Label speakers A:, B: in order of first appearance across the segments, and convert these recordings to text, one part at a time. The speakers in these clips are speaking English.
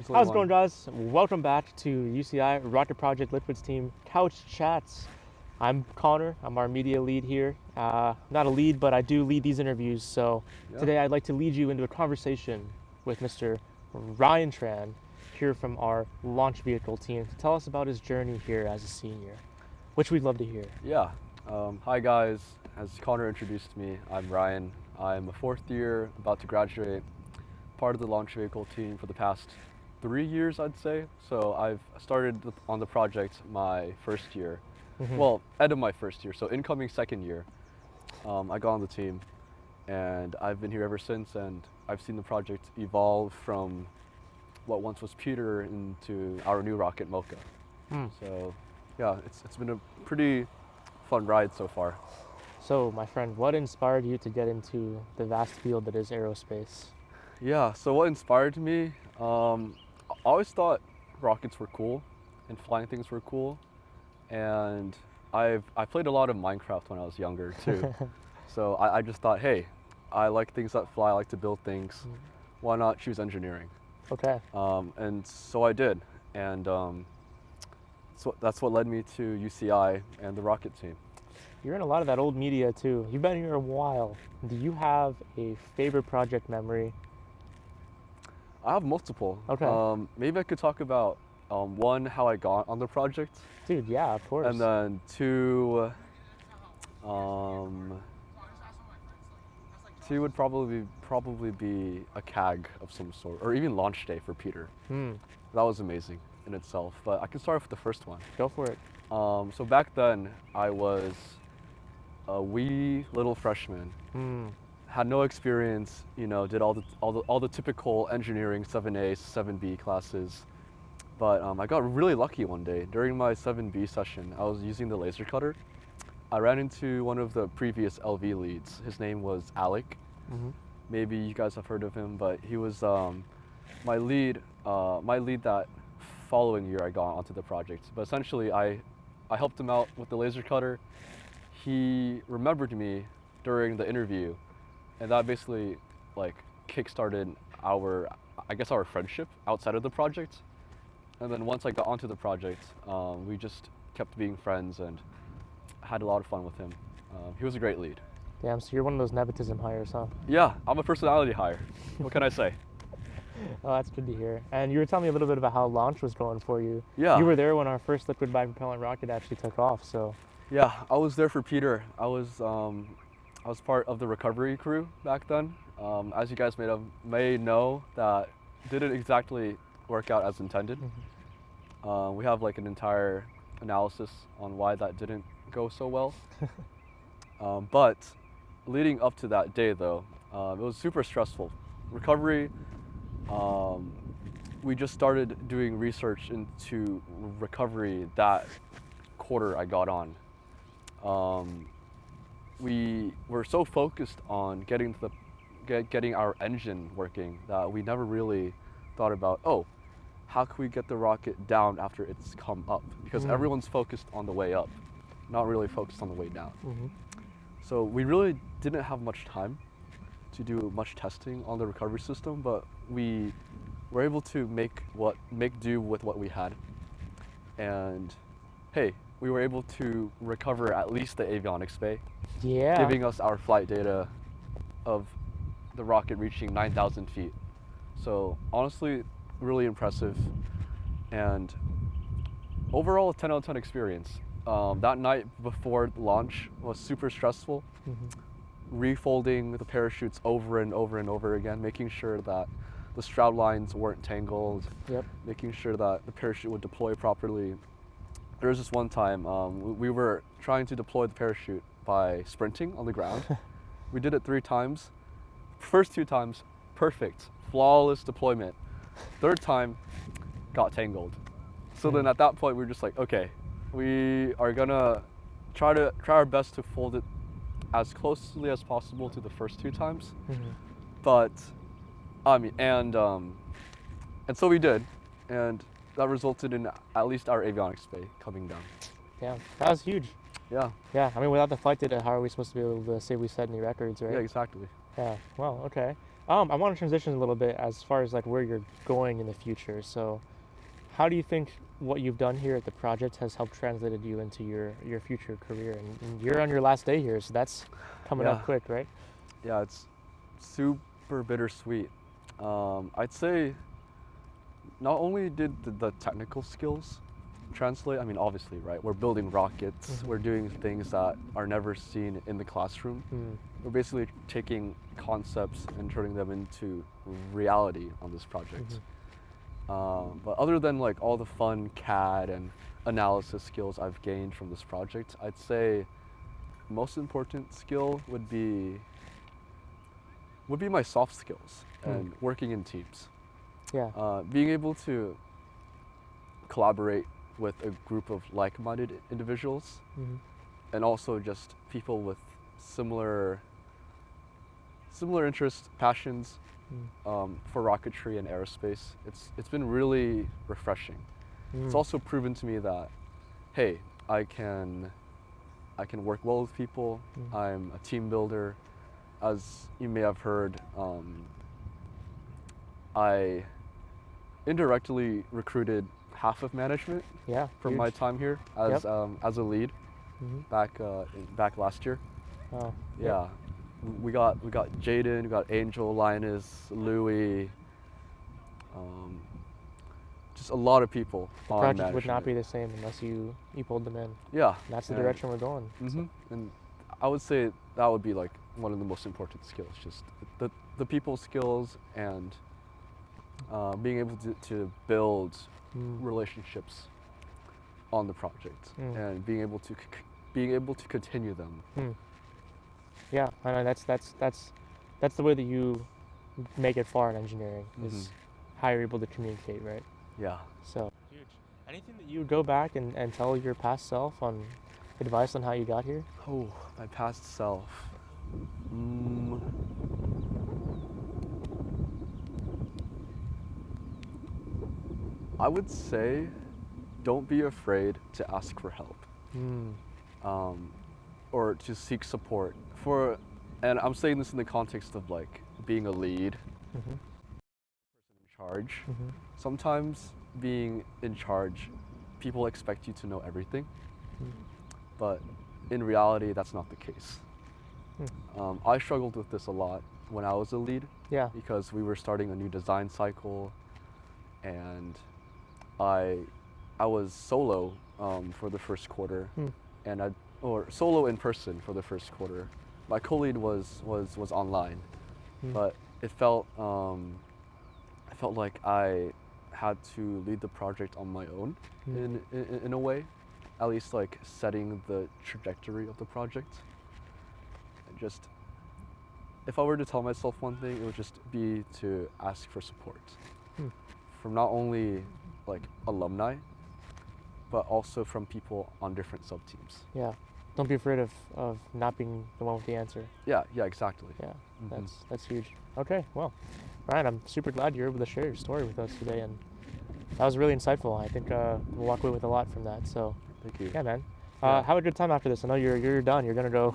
A: There's
B: How's it
A: only
B: going, guys? Welcome back to UCI Rocket Project Liquids Team Couch Chats. I'm Connor. I'm our media lead here. Not a lead, but I do lead these interviews. So
A: Yeah.
B: today I'd like to lead you into a conversation with Mr. Ryan Tran here from our launch vehicle team to tell us about his journey here as a senior, which we'd love to hear.
A: Yeah. Hi guys. As Connor introduced me, I'm Ryan. I'm a fourth year, about to graduate, part of the launch vehicle team for the past 3 years, I'd say. So I've started on the project my first year. Well, end of my first year, so incoming second year. I got on the team, and I've been here ever since. And I've seen the project evolve from what once was Peter into our new rocket Mocha. So, yeah, it's been a pretty fun ride so far.
B: So, my friend, what inspired you to get into the vast field that is aerospace?
A: Yeah. So what inspired me? I always thought rockets were cool, and flying things were cool, and I played a lot of Minecraft when I was younger too. So I just thought, hey, I like things that fly. I like to build things. Why not choose engineering?
B: Okay.
A: And so I did, and so that's what led me to UCI and the rocket team.
B: You're in a lot of that old media too. You've been here a while. Do you have a favorite project memory?
A: I have multiple.
B: Okay.
A: Maybe I could talk about one, how I got on the project,
B: Dude, yeah, of course.
A: and then two, um, two would probably be a CAG of some sort, or even launch day for Peter. That was amazing in itself. But I can start off with the first one.
B: Go for it.
A: So back then, I was a wee little freshman. Had no experience, did all the typical engineering 7A, 7B classes. But I got really lucky one day. During my 7B session, I was using the laser cutter. I ran into one of the previous LV leads. His name was Alec. Maybe you guys have heard of him, but he was my lead that following year I got onto the project. But essentially, I helped him out with the laser cutter. He remembered me during the interview, and that basically like kickstarted our friendship outside of the project. And then once I got onto the project, we just kept being friends and had a lot of fun with him. He was a great lead.
B: Damn, so you're one of those nepotism hires, huh?
A: Yeah, I'm a personality hire. What can I say?
B: Oh, that's good to hear. And you were telling me a little bit about how launch was going for you.
A: Yeah.
B: You were there when our first liquid bipropellant rocket actually took off, so.
A: Yeah, I was there for Peter. I was part of the recovery crew back then. As you guys may know, that didn't exactly work out as intended. We have like an entire analysis on why that didn't go so well. But leading up to that day, though, it was super stressful. Recovery. We just started doing research into recovery that quarter I got on. We were so focused on getting our engine working that we never really thought about, how can we get the rocket down after it's come up? Because everyone's focused on the way up, not really focused on the way down. So we really didn't have much time to do much testing on the recovery system, but we were able to make do with what we had. And hey, we were able to recover at least the avionics bay, giving us our flight data of the rocket reaching 9,000 feet. So honestly, really impressive, and overall a 10 out of 10 experience. That night before launch was super stressful, refolding the parachutes over and over and over again, making sure that the stroud lines weren't tangled, making sure that the parachute would deploy properly. There was this one time we were trying to deploy the parachute by sprinting on the ground. We did it 3 times. First 2 times, perfect, flawless deployment. Third time, got tangled. So then at that point, we were just like, okay, we are gonna try our best to fold it as closely as possible to the first 2 times. But and so we did, and that resulted in at least our avionics bay coming down.
B: Yeah, that was huge.
A: Yeah.
B: Yeah, I mean, without the flight data, how are we supposed to be able to say we set any records, right?
A: Yeah, exactly.
B: Yeah, well, okay. I want to transition a little bit as far as like where you're going in the future. So, how do you think what you've done here at the project has helped translated you into your future career? And you're on your last day here, so that's coming
A: Yeah,
B: up quick, right?
A: yeah, it's super bittersweet. I'd say not only did the technical skills translate, I mean, obviously, right? We're building rockets, we're doing things that are never seen in the classroom.
B: Mm,
A: We're basically taking concepts and turning them into reality on this project. But other than like all the fun CAD and analysis skills I've gained from this project, I'd say most important skill would be my soft skills and working in teams.
B: yeah.
A: Being able to collaborate with a group of like-minded individuals
B: Mm-hmm.
A: and also just people with similar interests, passions for rocketry and aerospace. It's been really refreshing. It's also proven to me that, hey, I can work well with people. I'm a team builder. As you may have heard, I indirectly recruited half of management
B: Yeah.
A: from my
B: Huge.
A: time here as a lead back last year.
B: Oh,
A: Yeah, we got Jaden, we got Angel, Linus, Louie, just a lot of people
B: the
A: on
B: project would
A: management.
B: not be the same unless you pulled them in.
A: Yeah,
B: That's the
A: and-
B: direction we're going.
A: And I would say that would be like one of the most important skills, just the people skills and being able to build relationships on the project and being able to continue them.
B: Yeah, I know that's the way that you make it far in engineering is how you're able to communicate, right?
A: Yeah.
B: So huge. Anything that you would go back and tell your past self on advice on how you got here?
A: Oh, my past self. I would say don't be afraid to ask for help or to seek support. And I'm saying this in the context of like being a lead, person in charge. Sometimes being in charge, people expect you to know everything, but in reality, that's not the case. I struggled with this a lot when I was a lead.
B: Yeah.
A: Because we were starting a new design cycle, and I was solo for the first quarter, or solo in person for the first quarter. My co-lead was online, but it felt like I had to lead the project on my own in a way, at least like setting the trajectory of the project. And just if I were to tell myself one thing, it would just be to ask for support from not only like alumni, but also from people on different sub-teams.
B: Yeah. Don't be afraid of not being the one with the answer.
A: Yeah, exactly.
B: Yeah, that's huge. Okay, well, Ryan, I'm super glad you're able to share your story with us today, and that was really insightful. I think we'll walk away with a lot from that. So,
A: Thank you.
B: yeah, man.
A: Yeah.
B: Have a good time after this. I know you're done. You're gonna go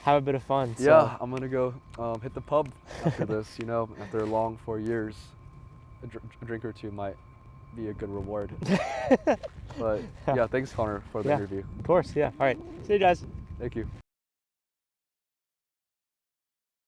B: have a bit of fun. So.
A: Yeah, I'm gonna go hit the pub after this. After a long 4 years, a drink or two might be a good reward. But yeah, thanks Connor for the interview.
B: Of course, yeah. All right. See you guys.
A: Thank you.